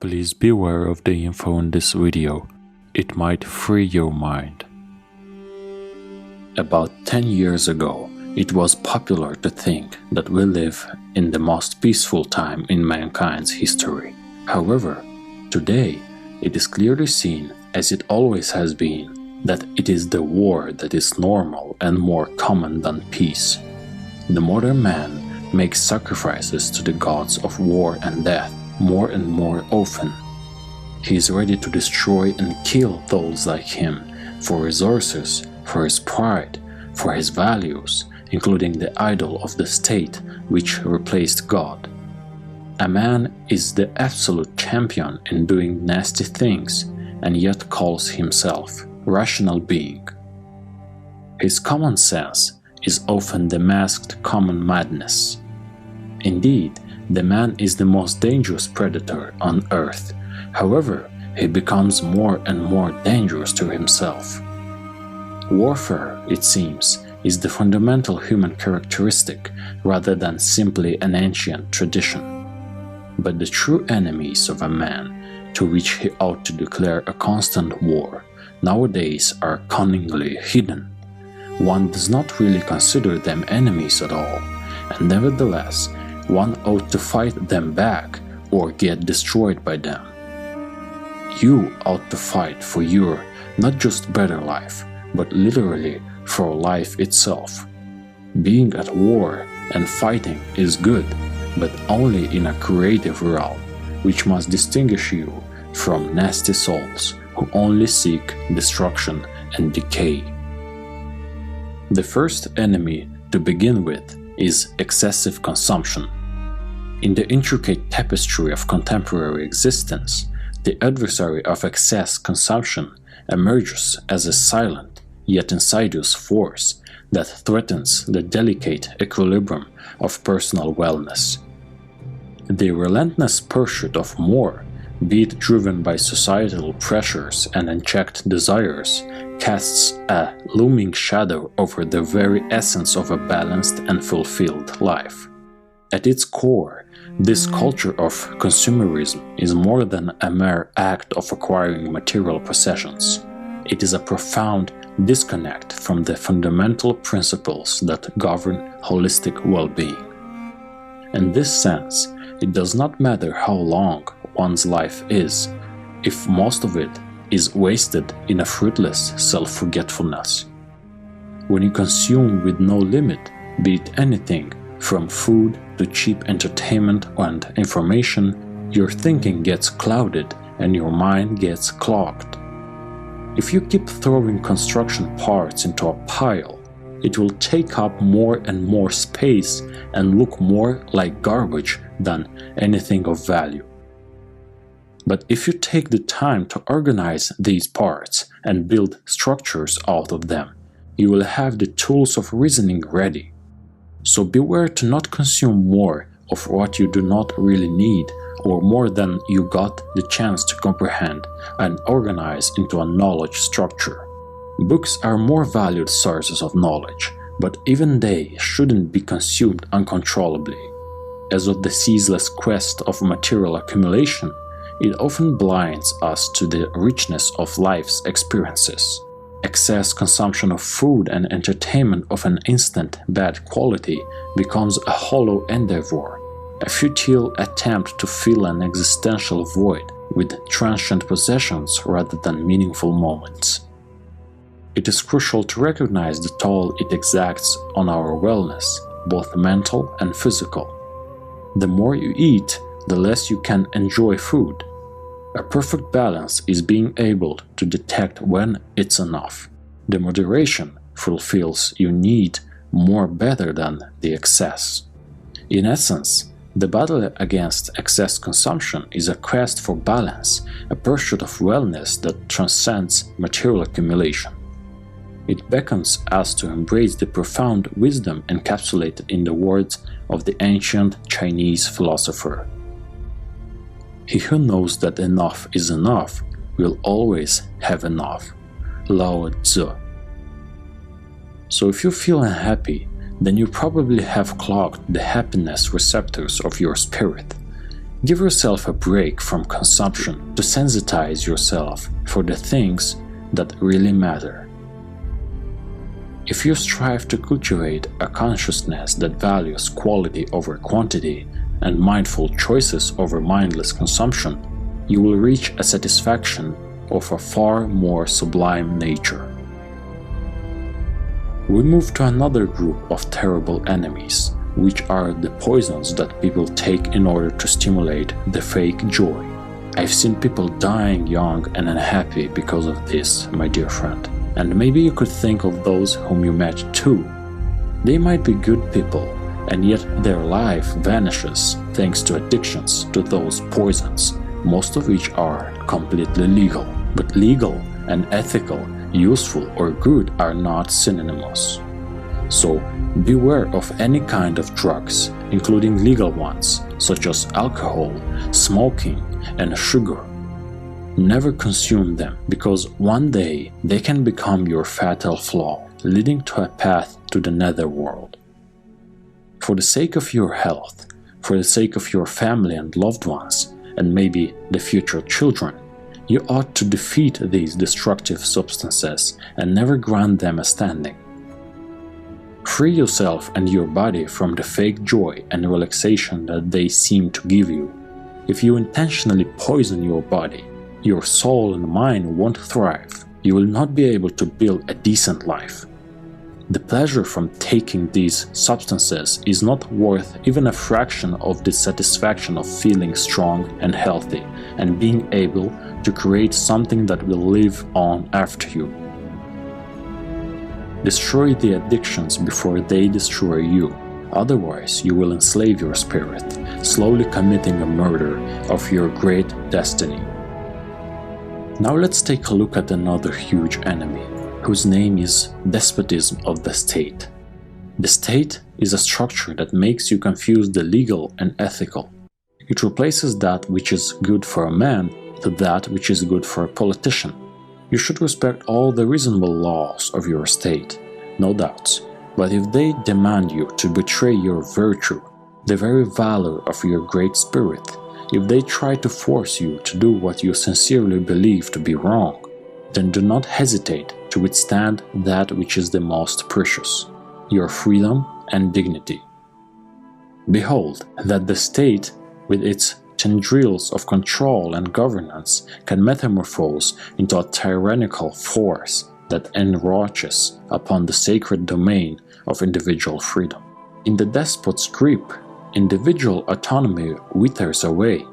Please beware of the info in this video. It might free your mind. About 10 years ago, it was popular to think that we live in the most peaceful time in mankind's history. However, today it is clearly seen, as it always has been, that it is the war that is normal and more common than peace. The modern man makes sacrifices to the gods of war and death more and more often. He is ready to destroy and kill those like him for resources, for his pride, for his values, including the idol of the state which replaced God. A man is the absolute champion in doing nasty things and yet calls himself rational being. His common sense is often the masked common madness. Indeed, the man is the most dangerous predator on earth. However, he becomes more and more dangerous to himself. Warfare, it seems, is the fundamental human characteristic rather than simply an ancient tradition. But the true enemies of a man, to which he ought to declare a constant war, nowadays are cunningly hidden. One does not really consider them enemies at all, and nevertheless, one ought to fight them back or get destroyed by them. You ought to fight for your not just better life, but literally for life itself. Being at war and fighting is good, but only in a creative realm, which must distinguish you from nasty souls who only seek destruction and decay. The first enemy to begin with is excessive consumption. In the intricate tapestry of contemporary existence, the adversary of excess consumption emerges as a silent yet insidious force that threatens the delicate equilibrium of personal wellness. The relentless pursuit of more, be it driven by societal pressures and unchecked desires, casts a looming shadow over the very essence of a balanced and fulfilled life. At its core, this culture of consumerism is more than a mere act of acquiring material possessions. It is a profound disconnect from the fundamental principles that govern holistic well-being. In this sense, it does not matter how long one's life is, if most of it is wasted in a fruitless self-forgetfulness. When you consume with no limit, be it anything from food to cheap entertainment and information, your thinking gets clouded and your mind gets clogged. If you keep throwing construction parts into a pile, it will take up more and more space and look more like garbage than anything of value. But if you take the time to organize these parts and build structures out of them, you will have the tools of reasoning ready. So beware to not consume more of what you do not really need or more than you got the chance to comprehend and organize into a knowledge structure. Books are more valued sources of knowledge, but even they shouldn't be consumed uncontrollably. As of the ceaseless quest of material accumulation, it often blinds us to the richness of life's experiences. Excess consumption of food and entertainment of an instant bad quality becomes a hollow endeavor, a futile attempt to fill an existential void with transient possessions rather than meaningful moments. It is crucial to recognize the toll it exacts on our wellness, both mental and physical. The more you eat, the less you can enjoy food. A perfect balance is being able to detect when it's enough. The moderation fulfills your need more better than the excess. In essence, the battle against excess consumption is a quest for balance, a pursuit of wellness that transcends material accumulation. It beckons us to embrace the profound wisdom encapsulated in the words of the ancient Chinese philosopher. He who knows that enough is enough will always have enough. Lao Tzu. So if you feel unhappy, then you probably have clogged the happiness receptors of your spirit. Give yourself a break from consumption to sensitize yourself for the things that really matter. If you strive to cultivate a consciousness that values quality over quantity and mindful choices over mindless consumption, you will reach a satisfaction of a far more sublime nature. We move to another group of terrible enemies, which are the poisons that people take in order to stimulate the fake joy. I've seen people dying young and unhappy because of this, my dear friend. And maybe you could think of those whom you met too. They might be good people, and yet their life vanishes thanks to addictions to those poisons, most of which are completely legal. But legal and ethical, useful or good are not synonymous. So beware of any kind of drugs, including legal ones, such as alcohol, smoking, and sugar. Never consume them, because one day they can become your fatal flaw, leading to a path to the netherworld. For the sake of your health, for the sake of your family and loved ones, and maybe the future children, you ought to defeat these destructive substances and never grant them a standing. Free yourself and your body from the fake joy and relaxation that they seem to give you. If you intentionally poison your body, your soul and mind won't thrive. You will not be able to build a decent life. The pleasure from taking these substances is not worth even a fraction of the satisfaction of feeling strong and healthy and being able to create something that will live on after you. Destroy the addictions before they destroy you. Otherwise, you will enslave your spirit, slowly committing a murder of your great destiny. Now let's take a look at another huge enemy, whose name is despotism of the state. The state is a structure that makes you confuse the legal and ethical. It replaces that which is good for a man to that which is good for a politician. You should respect all the reasonable laws of your state, no doubts, but if they demand you to betray your virtue, the very valor of your great spirit, if they try to force you to do what you sincerely believe to be wrong, then do not hesitate to withstand that which is the most precious, your freedom and dignity. Behold that the state, with its tendrils of control and governance, can metamorphose into a tyrannical force that enroaches upon the sacred domain of individual freedom. In the despot's grip, individual autonomy withers away,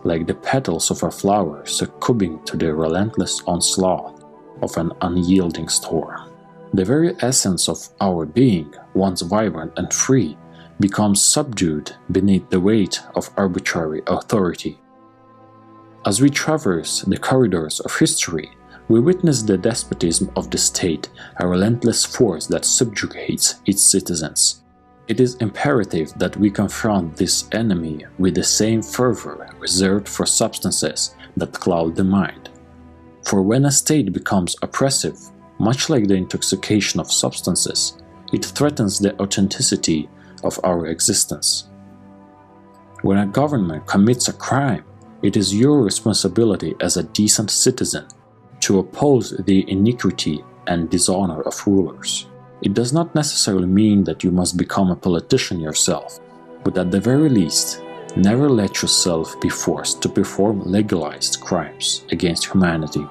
like the petals of a flower succumbing to the relentless onslaught of an unyielding storm. The very essence of our being, once vibrant and free, becomes subdued beneath the weight of arbitrary authority. As we traverse the corridors of history, we witness the despotism of the state, a relentless force that subjugates its citizens. It is imperative that we confront this enemy with the same fervor reserved for substances that cloud the mind. For when a state becomes oppressive, much like the intoxication of substances, it threatens the authenticity of our existence. When a government commits a crime, it is your responsibility as a decent citizen to oppose the iniquity and dishonor of rulers. It does not necessarily mean that you must become a politician yourself, but at the very least, never let yourself be forced to perform legalized crimes against humanity.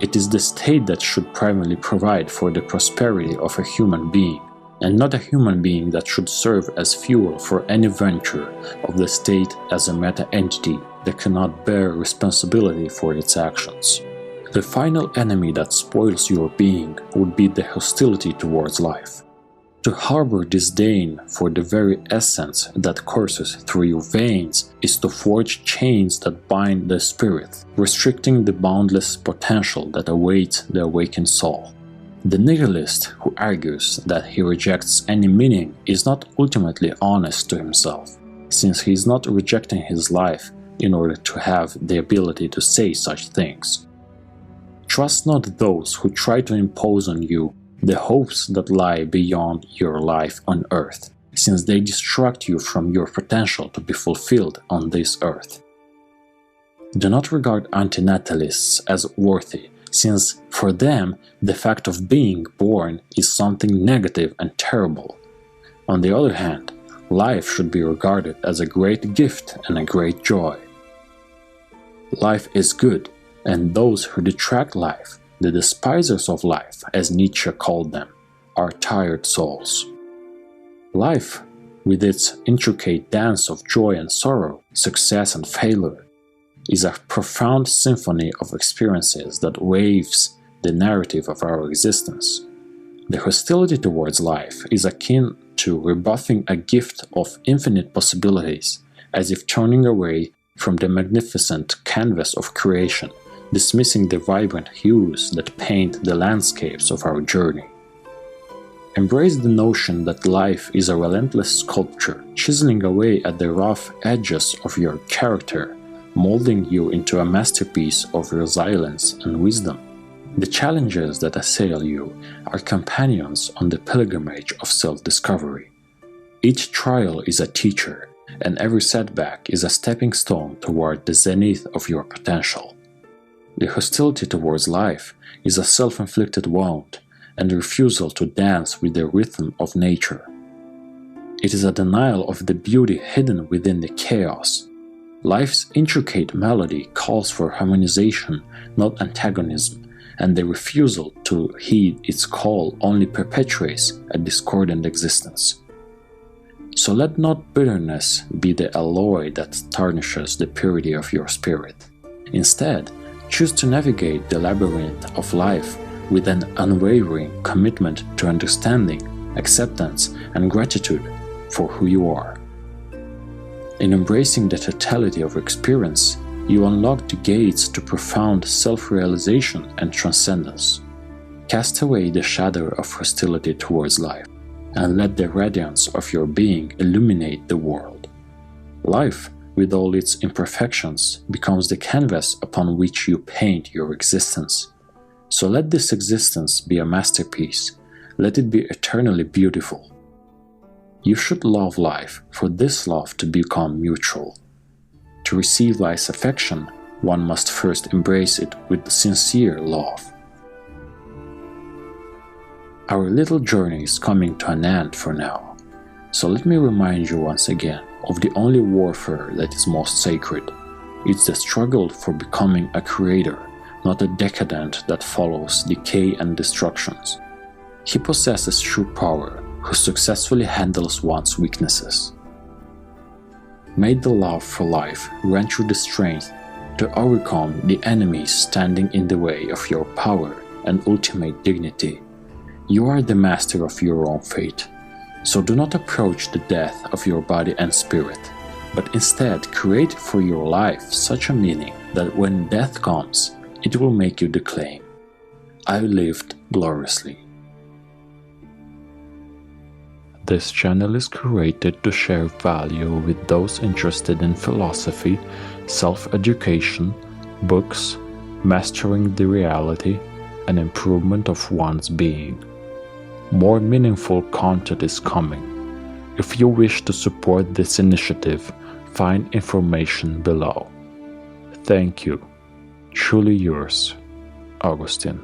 It is the state that should primarily provide for the prosperity of a human being, and not a human being that should serve as fuel for any venture of the state as a meta-entity that cannot bear responsibility for its actions. The final enemy that spoils your being would be the hostility towards life. To harbor disdain for the very essence that courses through your veins is to forge chains that bind the spirit, restricting the boundless potential that awaits the awakened soul. The nihilist who argues that he rejects any meaning is not ultimately honest to himself, since he is not rejecting his life in order to have the ability to say such things. Trust not those who try to impose on you the hopes that lie beyond your life on earth, since they distract you from your potential to be fulfilled on this earth. Do not regard antinatalists as worthy, since for them the fact of being born is something negative and terrible. On the other hand, life should be regarded as a great gift and a great joy. Life is good, and those who detract life, the despisers of life, as Nietzsche called them, are tired souls. Life, with its intricate dance of joy and sorrow, success and failure, is a profound symphony of experiences that waves the narrative of our existence. The hostility towards life is akin to rebuffing a gift of infinite possibilities, as if turning away from the magnificent canvas of creation, dismissing the vibrant hues that paint the landscapes of our journey. Embrace the notion that life is a relentless sculpture, chiseling away at the rough edges of your character, molding you into a masterpiece of resilience and wisdom. The challenges that assail you are companions on the pilgrimage of self-discovery. Each trial is a teacher, and every setback is a stepping stone toward the zenith of your potential. The hostility towards life is a self-inflicted wound and refusal to dance with the rhythm of nature. It is a denial of the beauty hidden within the chaos. Life's intricate melody calls for harmonization, not antagonism, and the refusal to heed its call only perpetuates a discordant existence. So let not bitterness be the alloy that tarnishes the purity of your spirit. Instead, choose to navigate the labyrinth of life with an unwavering commitment to understanding, acceptance, and gratitude for who you are. In embracing the totality of experience, you unlock the gates to profound self-realization and transcendence. Cast away the shadow of hostility towards life, and let the radiance of your being illuminate the world. Life, with all its imperfections, becomes the canvas upon which you paint your existence. So let this existence be a masterpiece, let it be eternally beautiful. You should love life for this love to become mutual. To receive life's affection, one must first embrace it with sincere love. Our little journey is coming to an end for now, so let me remind you once again of the only warfare that is most sacred. It's the struggle for becoming a creator, not a decadent that follows decay and destructions. He possesses true power who successfully handles one's weaknesses. May the love for life grant you the strength to overcome the enemies standing in the way of your power and ultimate dignity. You are the master of your own fate, so do not approach the death of your body and spirit, but instead create for your life such a meaning that when death comes, it will make you declaim, "I lived gloriously." This channel is created to share value with those interested in philosophy, self-education, books, mastering the reality, and improvement of one's being. More meaningful content is coming. If you wish to support this initiative, find information below. Thank you. Truly yours, Augustine.